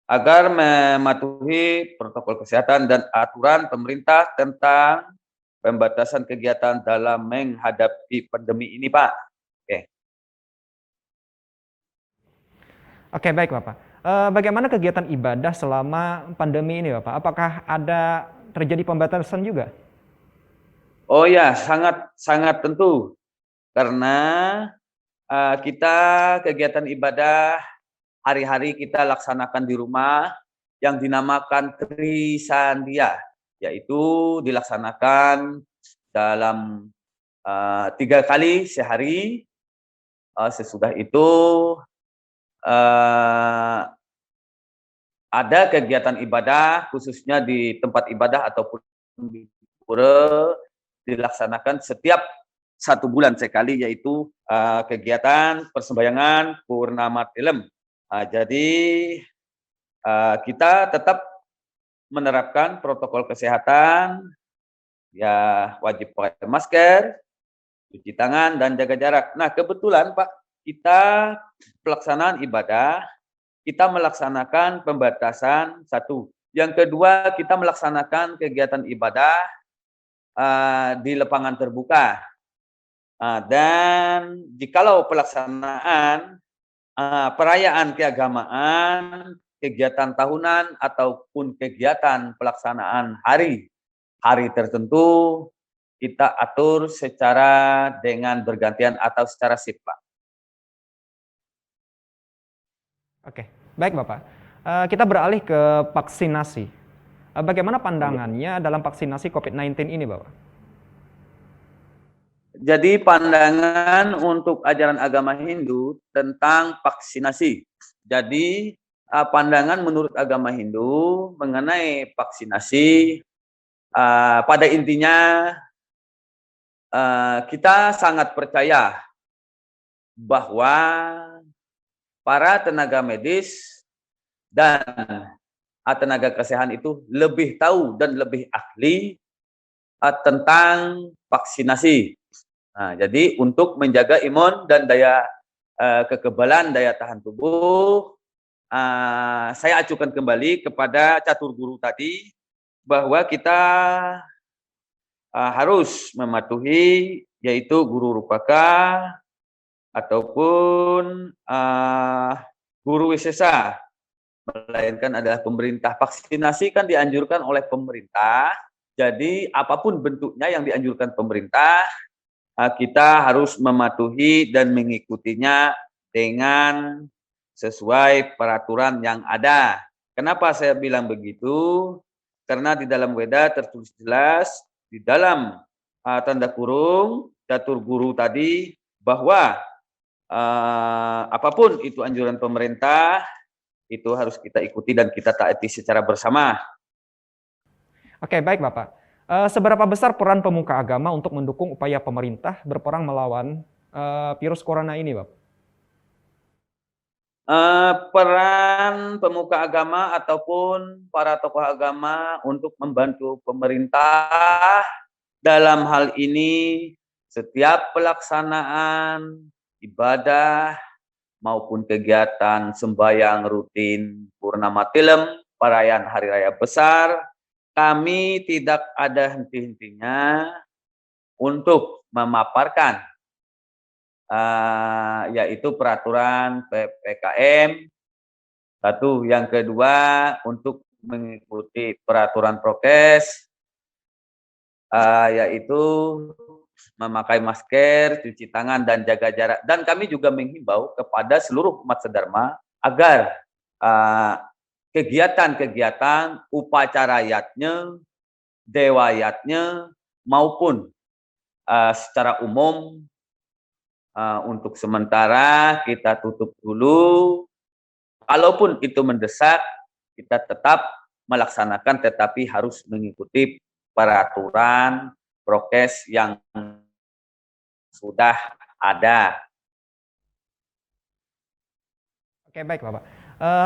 agar mematuhi protokol kesehatan dan aturan pemerintah tentang pembatasan kegiatan dalam menghadapi pandemi ini, Pak. Oke, baik Bapak. Bagaimana kegiatan ibadah selama pandemi ini Bapak? Apakah ada terjadi pembatasan juga? Oh ya, sangat tentu. Karena kita kegiatan ibadah hari-hari kita laksanakan di rumah yang dinamakan Trisandia, yaitu dilaksanakan dalam 3 kali sehari. Sesudah itu ada kegiatan ibadah khususnya di tempat ibadah ataupun di pura dilaksanakan setiap 1 bulan sekali, yaitu kegiatan persembahyangan Purnama Tilem. Jadi kita tetap menerapkan protokol kesehatan, ya wajib pakai masker, cuci tangan, dan jaga jarak. Nah, kebetulan Pak, kita pelaksanaan ibadah, kita melaksanakan pembatasan 1. Yang kedua, kita melaksanakan kegiatan ibadah di lapangan terbuka. Dan jikalau pelaksanaan perayaan keagamaan, kegiatan tahunan, ataupun kegiatan pelaksanaan hari tertentu, kita atur secara dengan bergantian atau secara shift, Pak. Oke, baik Bapak. Kita beralih ke vaksinasi. Bagaimana pandangannya dalam vaksinasi COVID-19 ini, Bapak? Jadi pandangan untuk ajaran agama Hindu tentang vaksinasi. Jadi pandangan menurut agama Hindu mengenai vaksinasi, pada intinya kita sangat percaya bahwa para tenaga medis dan tenaga kesehatan itu lebih tahu dan lebih ahli tentang vaksinasi. Nah, jadi untuk menjaga imun dan daya kekebalan daya tahan tubuh, saya acukan kembali kepada catur guru tadi bahwa kita harus mematuhi, yaitu guru Rupaka ataupun guru Wisesa, melainkan adalah pemerintah. Vaksinasi kan dianjurkan oleh pemerintah, jadi apapun bentuknya yang dianjurkan pemerintah, kita harus mematuhi dan mengikutinya dengan sesuai peraturan yang ada. Kenapa saya bilang begitu? Karena di dalam Weda tertulis jelas di dalam tanda kurung catur guru tadi bahwa apapun itu anjuran pemerintah itu harus kita ikuti dan kita taati secara bersama. Oke, baik Bapak. Seberapa besar peran pemuka agama untuk mendukung upaya pemerintah berperang melawan virus corona ini, Bapak? Peran pemuka agama ataupun para tokoh agama untuk membantu pemerintah dalam hal ini setiap pelaksanaan ibadah maupun kegiatan sembahyang rutin purnama tilem, perayaan hari raya besar, kami tidak ada henti-hentinya untuk memaparkan yaitu peraturan PPKM. Satu, yang kedua untuk mengikuti peraturan prokes, yaitu memakai masker, cuci tangan, dan jaga jarak. Dan kami juga menghimbau kepada seluruh umat sedharma agar kegiatan-kegiatan upacarayatnya, dewayatnya, maupun secara umum untuk sementara kita tutup dulu. Kalaupun itu mendesak, kita tetap melaksanakan tetapi harus mengikuti peraturan prokes yang sudah ada. Oke, baik Bapak.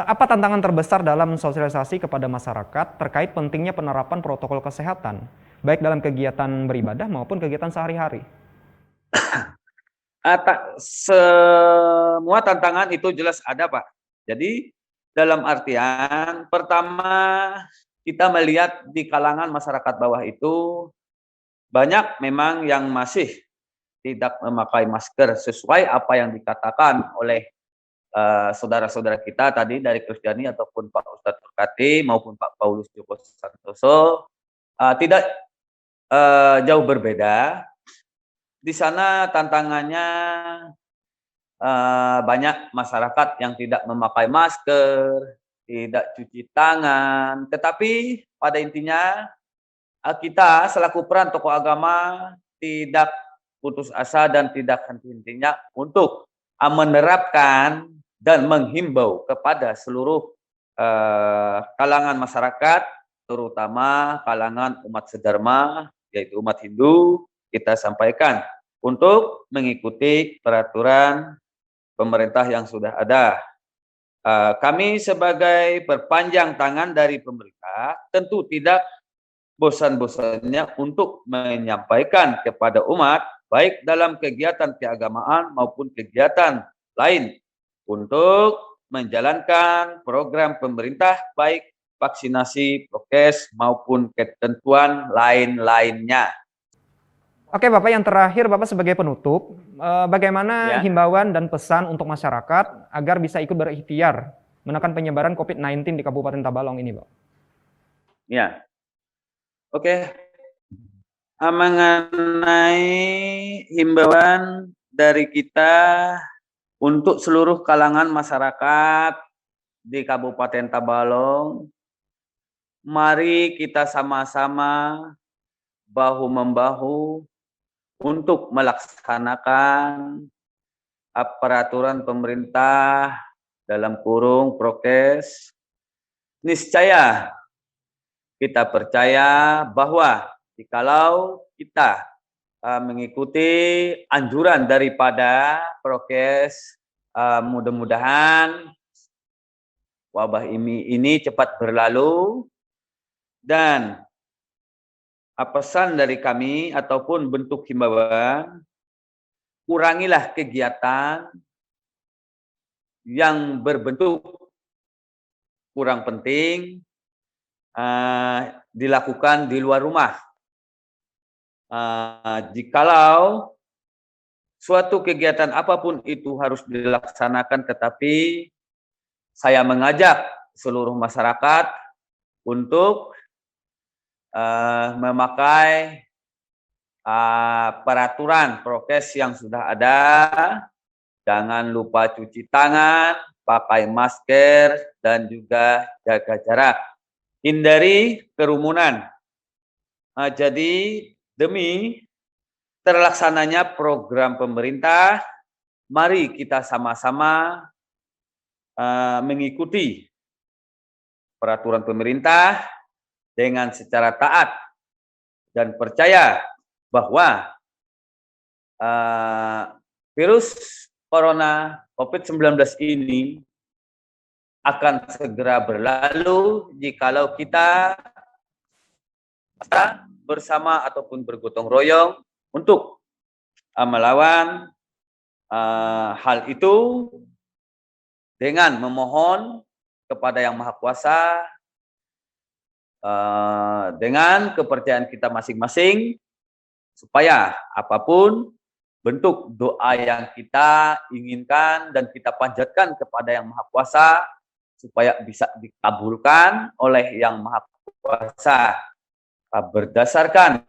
Apa tantangan terbesar dalam sosialisasi kepada masyarakat terkait pentingnya penerapan protokol kesehatan, baik dalam kegiatan beribadah maupun kegiatan sehari-hari? Semua tantangan itu jelas ada, Pak. Jadi dalam artian pertama kita melihat di kalangan masyarakat bawah itu banyak memang yang masih tidak memakai masker sesuai apa yang dikatakan oleh saudara-saudara kita tadi dari Kristiani ataupun Pak Ustadz Turkati maupun Pak Paulus Joko Santoso, tidak jauh berbeda. Di sana tantangannya banyak masyarakat yang tidak memakai masker, tidak cuci tangan, tetapi pada intinya kita selaku peran tokoh agama tidak putus asa dan tidak henti-hentinya untuk menerapkan dan menghimbau kepada seluruh kalangan masyarakat, terutama kalangan umat sedharma, yaitu umat Hindu, kita sampaikan untuk mengikuti peraturan pemerintah yang sudah ada. Kami sebagai perpanjang tangan dari pemerintah tentu tidak bosan-bosannya untuk menyampaikan kepada umat, baik dalam kegiatan keagamaan maupun kegiatan lain, untuk menjalankan program pemerintah, baik vaksinasi, prokes, maupun ketentuan lain-lainnya. Oke Bapak, yang terakhir Bapak sebagai penutup, bagaimana himbauan dan pesan untuk masyarakat agar bisa ikut berikhtiar menekan penyebaran COVID-19 di Kabupaten Tabalong ini, Pak? Ya, oke. Mengenai himbauan dari kita untuk seluruh kalangan masyarakat di Kabupaten Tabalong, mari kita sama-sama bahu-membahu untuk melaksanakan peraturan pemerintah dalam kurung prokes. Niscaya kita percaya bahwa jikalau kita mengikuti anjuran daripada prokes, mudah-mudahan wabah ini cepat berlalu. Dan pesan dari kami ataupun bentuk himbauan, kurangilah kegiatan yang berbentuk kurang penting dilakukan di luar rumah. Jikalau suatu kegiatan apapun itu harus dilaksanakan, tetapi saya mengajak seluruh masyarakat untuk memakai peraturan prokes yang sudah ada. Jangan lupa cuci tangan, pakai masker, dan juga jaga jarak. Hindari kerumunan. Jadi demi terlaksananya program pemerintah, mari kita sama-sama mengikuti peraturan pemerintah dengan secara taat dan percaya bahwa virus corona COVID-19 ini akan segera berlalu jikalau kita bersama ataupun bergotong royong untuk melawan hal itu dengan memohon kepada Yang Maha Kuasa dengan kepercayaan kita masing-masing supaya apapun bentuk doa yang kita inginkan dan kita panjatkan kepada Yang Maha Kuasa supaya bisa dikabulkan oleh Yang Maha Kuasa berdasarkan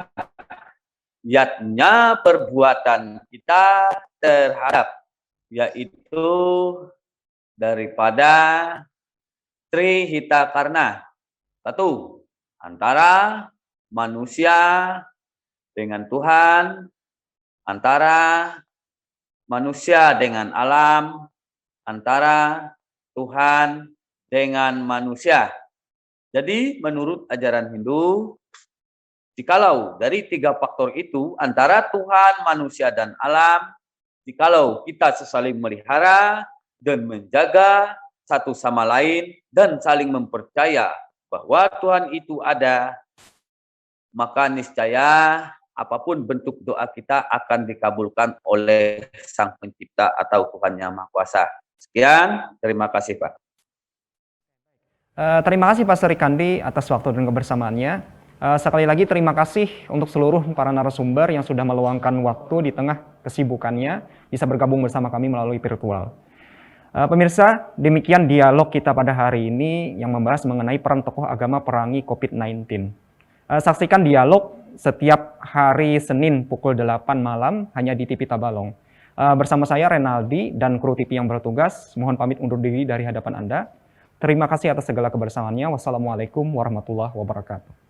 niatnya perbuatan kita terhadap, yaitu daripada Trihita Karna. Satu, antara manusia dengan Tuhan, antara manusia dengan alam, antara Tuhan dengan manusia. Jadi menurut ajaran Hindu, jikalau dari 3 faktor itu, antara Tuhan, manusia, dan alam, jikalau kita saling melihara dan menjaga satu sama lain dan saling mempercaya bahwa Tuhan itu ada, maka niscaya apapun bentuk doa kita akan dikabulkan oleh Sang Pencipta atau Tuhan Yang Maha Kuasa. Sekian, terima kasih Pak. Terima kasih Pak Sri Kandi atas waktu dan kebersamaannya. Sekali lagi terima kasih untuk seluruh para narasumber yang sudah meluangkan waktu di tengah kesibukannya bisa bergabung bersama kami melalui virtual. Pemirsa, demikian dialog kita pada hari ini yang membahas mengenai peran tokoh agama perangi COVID-19. Saksikan dialog setiap hari Senin pukul 8 malam hanya di TV Tabalong. Bersama saya Renaldi dan kru TV yang bertugas, mohon pamit undur diri dari hadapan Anda. Terima kasih atas segala kebersamaannya. Wassalamualaikum warahmatullahi wabarakatuh.